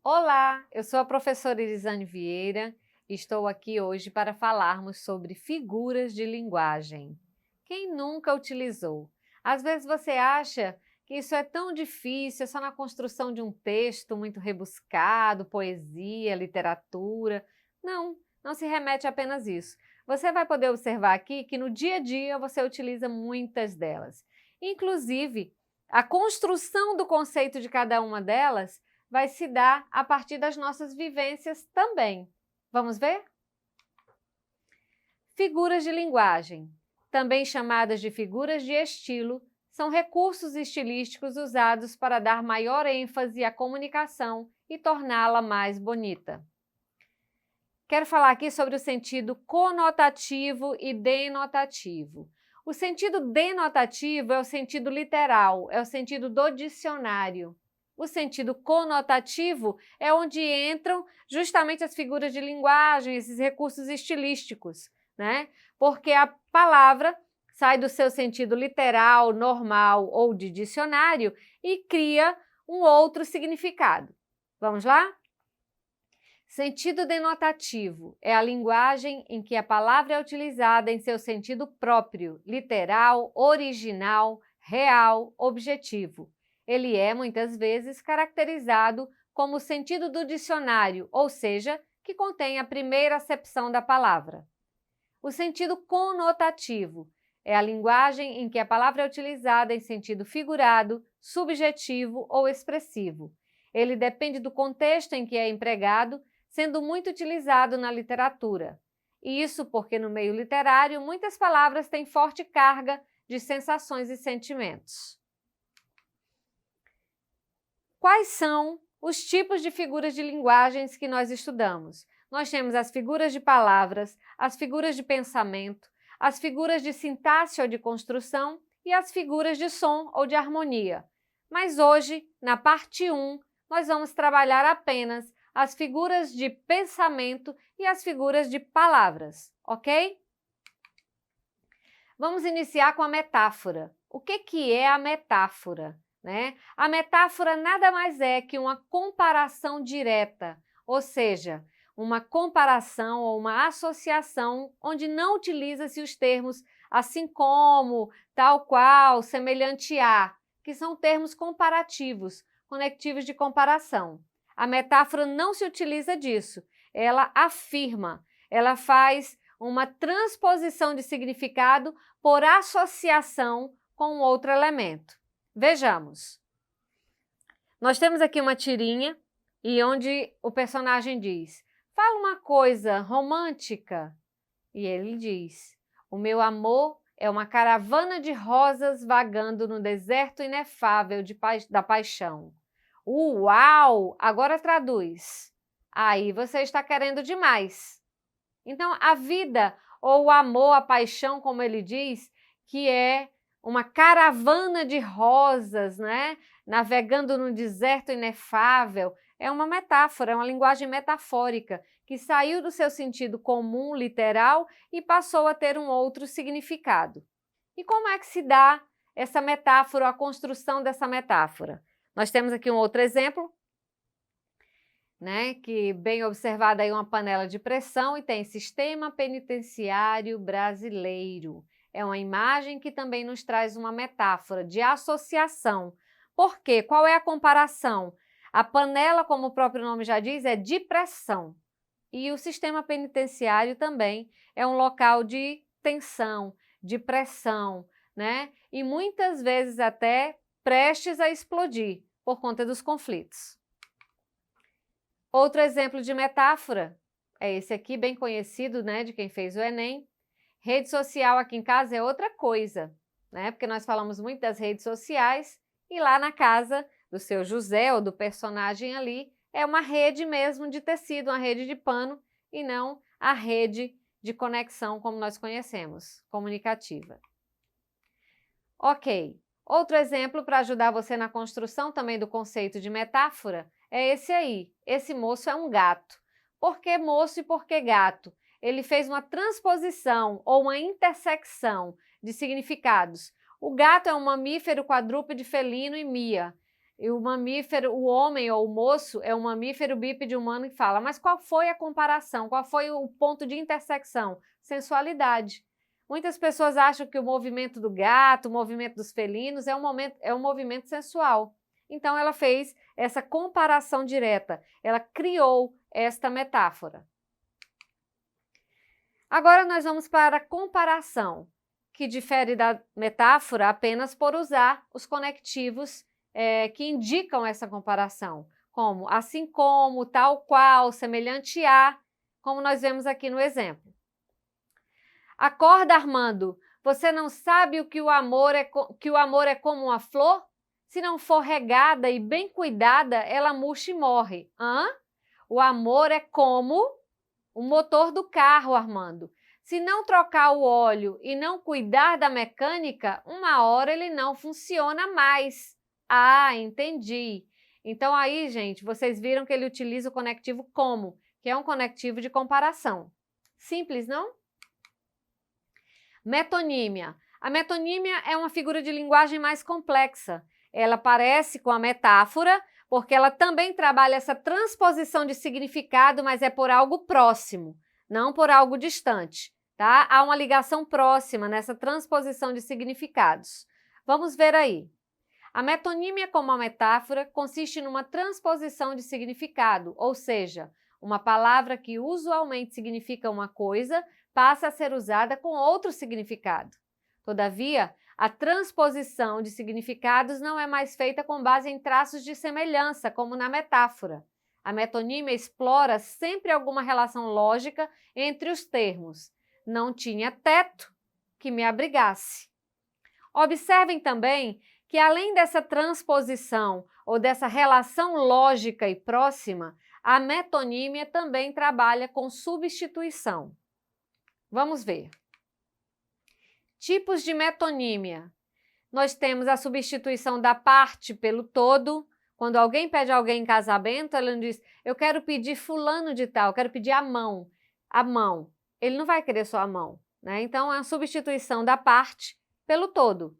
Olá, eu sou a professora Irisane Vieira e estou aqui hoje para falarmos sobre figuras de linguagem. Quem nunca utilizou? Às vezes você acha que isso é tão difícil, é só na construção de um texto muito rebuscado, poesia, literatura. Não, não se remete a apenas isso. Você vai poder observar aqui que no dia a dia você utiliza muitas delas. Inclusive, a construção do conceito de cada uma delas vai se dar a partir das nossas vivências também. Vamos ver? Figuras de linguagem, também chamadas de figuras de estilo, são recursos estilísticos usados para dar maior ênfase à comunicação e torná-la mais bonita. Quero falar aqui sobre o sentido conotativo e denotativo. O sentido denotativo é o sentido literal, é o sentido do dicionário. O sentido conotativo é onde entram justamente as figuras de linguagem, esses recursos estilísticos, né? Porque a palavra sai do seu sentido literal, normal ou de dicionário e cria um outro significado. Vamos lá? Sentido denotativo é a linguagem em que a palavra é utilizada em seu sentido próprio, literal, original, real, objetivo. Ele é, muitas vezes, caracterizado como o sentido do dicionário, ou seja, que contém a primeira acepção da palavra. O sentido conotativo é a linguagem em que a palavra é utilizada em sentido figurado, subjetivo ou expressivo. Ele depende do contexto em que é empregado, sendo muito utilizado na literatura. E isso porque no meio literário muitas palavras têm forte carga de sensações e sentimentos. Quais são os tipos de figuras de linguagens que nós estudamos? Nós temos as figuras de palavras, as figuras de pensamento, as figuras de sintaxe ou de construção e as figuras de som ou de harmonia. Mas hoje, na parte 1, nós vamos trabalhar apenas as figuras de pensamento e as figuras de palavras, ok? Vamos iniciar com a metáfora. O que é a metáfora? A metáfora nada mais é que uma comparação direta, ou seja, uma comparação ou uma associação onde não utiliza-se os termos assim como, tal qual, semelhante a, que são termos comparativos, conectivos de comparação. A metáfora não se utiliza disso, ela afirma, ela faz uma transposição de significado por associação com outro elemento. Vejamos. Nós temos aqui uma tirinha e onde o personagem diz: fala uma coisa romântica. E ele diz: o meu amor é uma caravana de rosas vagando no deserto inefável da paixão. Uau! Agora traduz. Aí você está querendo demais. Então, a vida ou o amor, a paixão, como ele diz, que é uma caravana de rosas, navegando no deserto inefável, é uma metáfora, é uma linguagem metafórica que saiu do seu sentido comum, literal, e passou a ter um outro significado. E como é que se dá essa metáfora, a construção dessa metáfora? Nós temos aqui um outro exemplo, que bem observada aí uma panela de pressão e tem sistema penitenciário brasileiro. É uma imagem que também nos traz uma metáfora de associação. Por quê? Qual é a comparação? A panela, como o próprio nome já diz, é de pressão. E o sistema penitenciário também é um local de tensão, de pressão, E muitas vezes até prestes a explodir por conta dos conflitos. Outro exemplo de metáfora é esse aqui, bem conhecido, de quem fez o Enem. Rede social aqui em casa é outra coisa, porque nós falamos muito das redes sociais e lá na casa do seu José ou do personagem ali é uma rede mesmo de tecido, uma rede de pano e não a rede de conexão como nós conhecemos, comunicativa. Ok, outro exemplo para ajudar você na construção também do conceito de metáfora é esse aí. Esse moço é um gato. Por que moço e por que gato? Ele fez uma transposição ou uma intersecção de significados. O gato é um mamífero quadrúpede felino e mia. E o mamífero, o homem ou o moço é um mamífero bípede humano e fala, mas qual foi a comparação? Qual foi o ponto de intersecção? Sensualidade. Muitas pessoas acham que o movimento do gato, o movimento dos felinos é um movimento sensual. Então ela fez essa comparação direta, ela criou esta metáfora. Agora nós vamos para a comparação, que difere da metáfora apenas por usar os conectivos que indicam essa comparação, como assim como, tal qual, semelhante a, como nós vemos aqui no exemplo. Acorda, Armando, você não sabe que o amor é como uma flor? Se não for regada e bem cuidada, ela murcha e morre. Hã? O amor é como o motor do carro, Armando. Se não trocar o óleo e não cuidar da mecânica, uma hora ele não funciona mais. Ah, entendi. Então aí, gente, vocês viram que ele utiliza o conectivo como, que é um conectivo de comparação. Simples, não? Metonímia. A metonímia é uma figura de linguagem mais complexa. Ela parece com a metáfora, porque ela também trabalha essa transposição de significado, mas é por algo próximo, não por algo distante, tá? Há uma ligação próxima nessa transposição de significados. Vamos ver aí. A metonímia como a metáfora consiste numa transposição de significado, ou seja, uma palavra que usualmente significa uma coisa passa a ser usada com outro significado. Todavia, a transposição de significados não é mais feita com base em traços de semelhança, como na metáfora. A metonímia explora sempre alguma relação lógica entre os termos. Não tinha teto que me abrigasse. Observem também que, além dessa transposição ou dessa relação lógica e próxima, a metonímia também trabalha com substituição. Vamos ver. Tipos de metonímia. Nós temos a substituição da parte pelo todo. Quando alguém pede alguém em casamento, ela não diz, eu quero pedir fulano de tal, eu quero pedir a mão. A mão. Ele não vai querer só a mão, né? Então, é a substituição da parte pelo todo.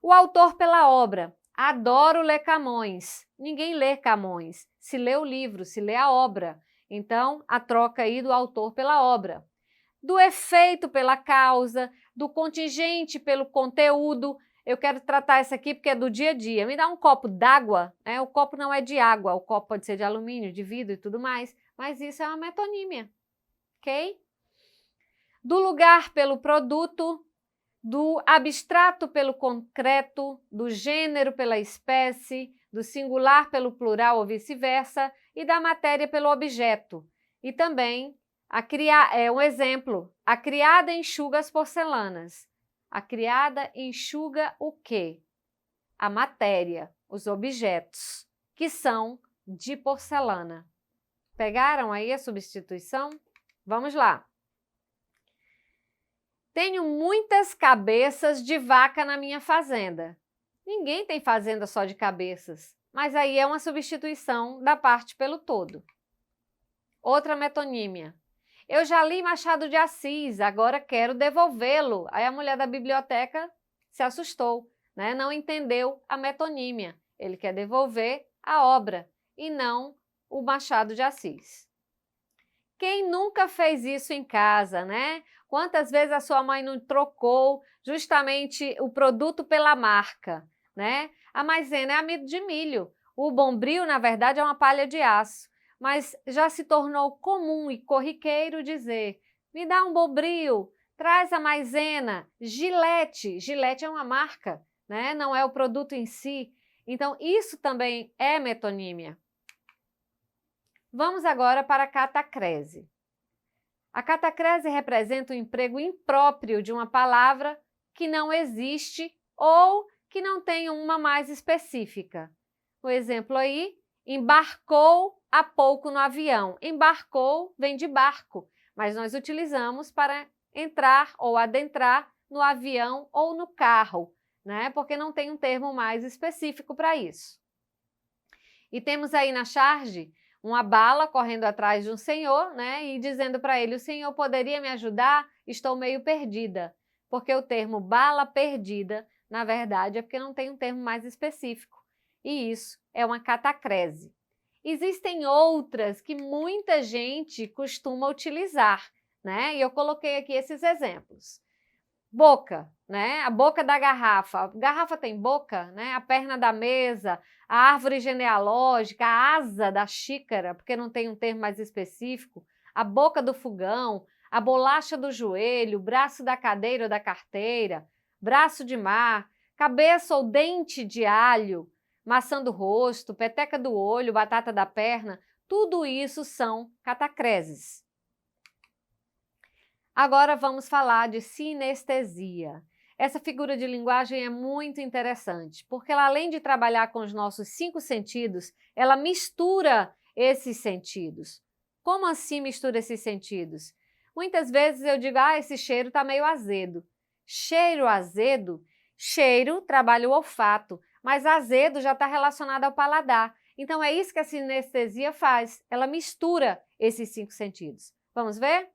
O autor pela obra. Adoro ler Camões. Ninguém lê Camões. Se lê o livro, se lê a obra. Então, a troca aí do autor pela obra. Do efeito pela causa, do contingente pelo conteúdo. Eu quero tratar isso aqui porque é do dia a dia. Me dá um copo d'água, né? O copo não é de água, o copo pode ser de alumínio, de vidro e tudo mais, mas isso é uma metonímia, ok? Do lugar pelo produto, do abstrato pelo concreto, do gênero pela espécie, do singular pelo plural ou vice-versa, e da matéria pelo objeto. E também, um exemplo, a criada enxuga as porcelanas. A criada enxuga o quê? A matéria, os objetos, que são de porcelana. Pegaram aí a substituição? Vamos lá. Tenho muitas cabeças de vaca na minha fazenda. Ninguém tem fazenda só de cabeças, mas aí é uma substituição da parte pelo todo. Outra metonímia. Eu já li Machado de Assis, agora quero devolvê-lo. Aí a mulher da biblioteca se assustou, né? Não entendeu a metonímia. Ele quer devolver a obra e não o Machado de Assis. Quem nunca fez isso em casa, né? Quantas vezes a sua mãe não trocou justamente o produto pela marca, né? A maisena é amido de milho. O bombril, na verdade, é uma palha de aço. Mas já se tornou comum e corriqueiro dizer, me dá um bombril, traz a maisena, Gillette. Gillette é uma marca, né? Não é o produto em si. Então, isso também é metonímia. Vamos agora para a catacrese. A catacrese representa o emprego impróprio de uma palavra que não existe ou que não tem uma mais específica. O exemplo aí, embarcou há pouco no avião. Embarcou vem de barco, mas nós utilizamos para entrar ou adentrar no avião ou no carro, né? Porque não tem um termo mais específico para isso. E temos aí na charge uma bala correndo atrás de um senhor, né, e dizendo para ele, o senhor poderia me ajudar? Estou meio perdida. Porque o termo bala perdida, na verdade, é porque não tem um termo mais específico. e isso é uma catacrese. Existem outras que muita gente costuma utilizar, né? E eu coloquei aqui esses exemplos. Boca, né? A boca da garrafa. A garrafa tem boca, né? A perna da mesa, a árvore genealógica, a asa da xícara, porque não tem um termo mais específico, a boca do fogão, a bolacha do joelho, o braço da cadeira ou da carteira, braço de mar, cabeça ou dente de alho, maçã do rosto, peteca do olho, batata da perna, tudo isso são catacreses. Agora vamos falar de sinestesia. Essa figura de linguagem é muito interessante, porque ela, além de trabalhar com os nossos 5 sentidos, ela mistura esses sentidos. Como assim mistura esses sentidos? Muitas vezes eu digo, esse cheiro está meio azedo. Cheiro azedo, cheiro trabalha o olfato, mas azedo já está relacionado ao paladar. Então é isso que a sinestesia faz, ela mistura esses 5 sentidos. Vamos ver?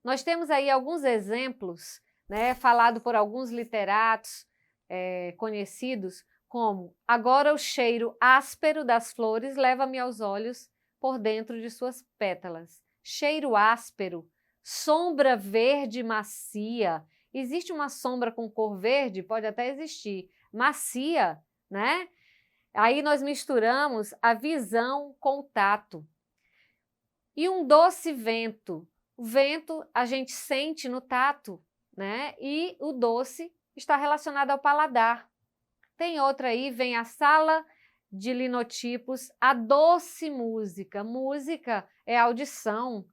Nós temos aí alguns exemplos, né, falado por alguns literatos conhecidos, como agora o cheiro áspero das flores leva-me aos olhos por dentro de suas pétalas. Cheiro áspero, sombra verde macia. Existe uma sombra com cor verde? Pode até existir. Macia, né? Aí nós misturamos a visão com o tato. E um doce vento. O vento a gente sente no tato, né? E o doce está relacionado ao paladar. Tem outra aí, vem a sala de linotipos, a doce música. Música é audição,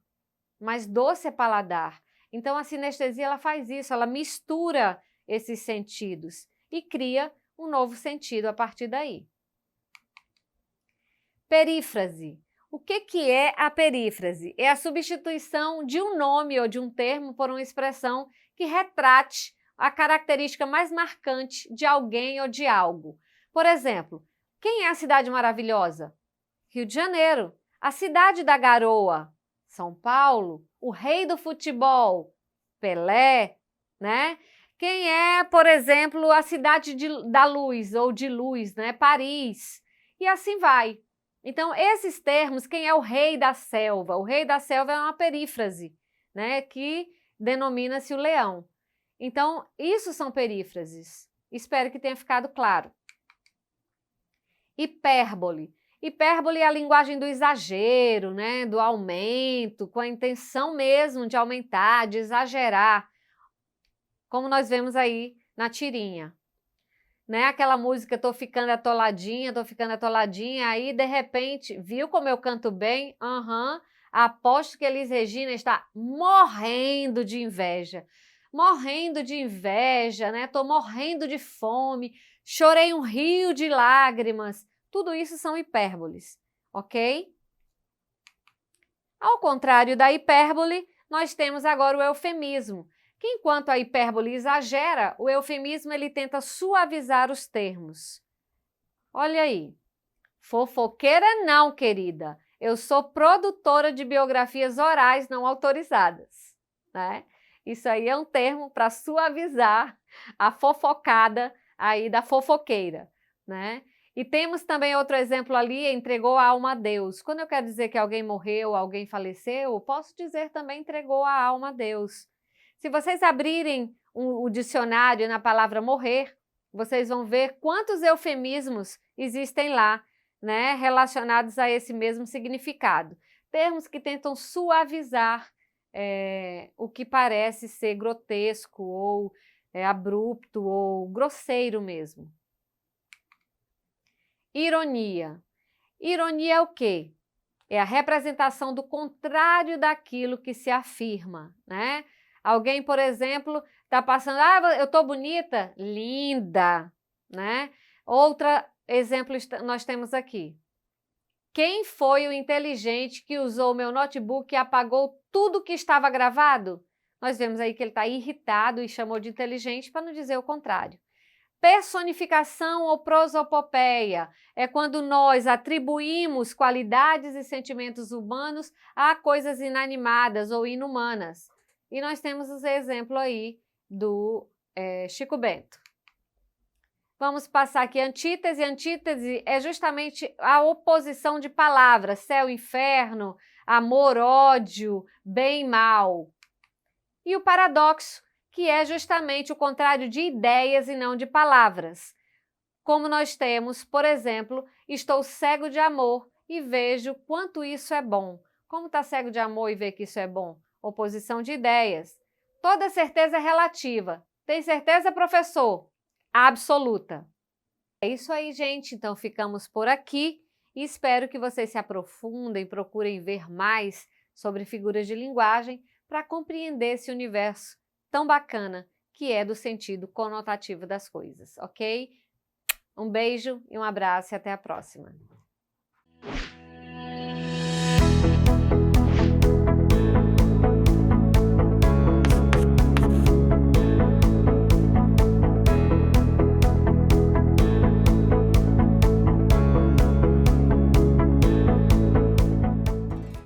mas doce é paladar. Então a sinestesia ela faz isso, ela mistura esses sentidos e cria um novo sentido a partir daí. Perífrase. O que é a perífrase? É a substituição de um nome ou de um termo por uma expressão que retrate a característica mais marcante de alguém ou de algo. Por exemplo, quem é a cidade maravilhosa? Rio de Janeiro. A cidade da garoa? São Paulo. O rei do futebol? Pelé, né? Quem é, por exemplo, a cidade da luz ou de luz, né? Paris. E assim vai. Então, esses termos, quem é o rei da selva? O rei da selva é uma perífrase, né, que denomina-se o leão. Então, isso são perífrases. Espero que tenha ficado claro. Hipérbole. Hipérbole é a linguagem do exagero, né, do aumento, com a intenção mesmo de aumentar, de exagerar, como nós vemos aí na tirinha. Né? Aquela música, tô ficando atoladinha, aí de repente, viu como eu canto bem? Aposto que Elis Regina está morrendo de inveja. Morrendo de inveja, né? Tô morrendo de fome, chorei um rio de lágrimas. Tudo isso são hipérboles, ok? Ao contrário da hipérbole, nós temos agora o eufemismo, que enquanto a hipérbole exagera, o eufemismo ele tenta suavizar os termos. Olha aí, fofoqueira não, querida, eu sou produtora de biografias orais não autorizadas, né? Isso aí é um termo para suavizar a fofocada aí da fofoqueira, né? E temos também outro exemplo ali, entregou a alma a Deus. Quando eu quero dizer que alguém morreu, alguém faleceu, posso dizer também entregou a alma a Deus. Se vocês abrirem o dicionário na palavra morrer, vocês vão ver quantos eufemismos existem lá, né, relacionados a esse mesmo significado. Termos que tentam suavizar o que parece ser grotesco ou abrupto ou grosseiro mesmo. Ironia. Ironia é o quê? É a representação do contrário daquilo que se afirma, né? Alguém, por exemplo, está passando, eu estou bonita? Linda, né? Outro exemplo nós temos aqui. Quem foi o inteligente que usou o meu notebook e apagou tudo que estava gravado? Nós vemos aí que ele está irritado e chamou de inteligente para não dizer o contrário. Personificação ou prosopopeia é quando nós atribuímos qualidades e sentimentos humanos a coisas inanimadas ou inumanas. E nós temos os exemplos aí do Chico Bento. Vamos passar aqui antítese. Antítese é justamente a oposição de palavras, céu, inferno, amor, ódio, bem, mal. E o paradoxo, que é justamente o contrário de ideias e não de palavras. Como nós temos, por exemplo, estou cego de amor e vejo quanto isso é bom. Como está cego de amor e vê que isso é bom? Oposição de ideias. Toda certeza é relativa. Tem certeza, professor? Absoluta. É isso aí, gente. Então, ficamos por aqui e espero que vocês se aprofundem, procurem ver mais sobre figuras de linguagem para compreender esse universo tão bacana que é do sentido conotativo das coisas, ok? Um beijo e um abraço e até a próxima.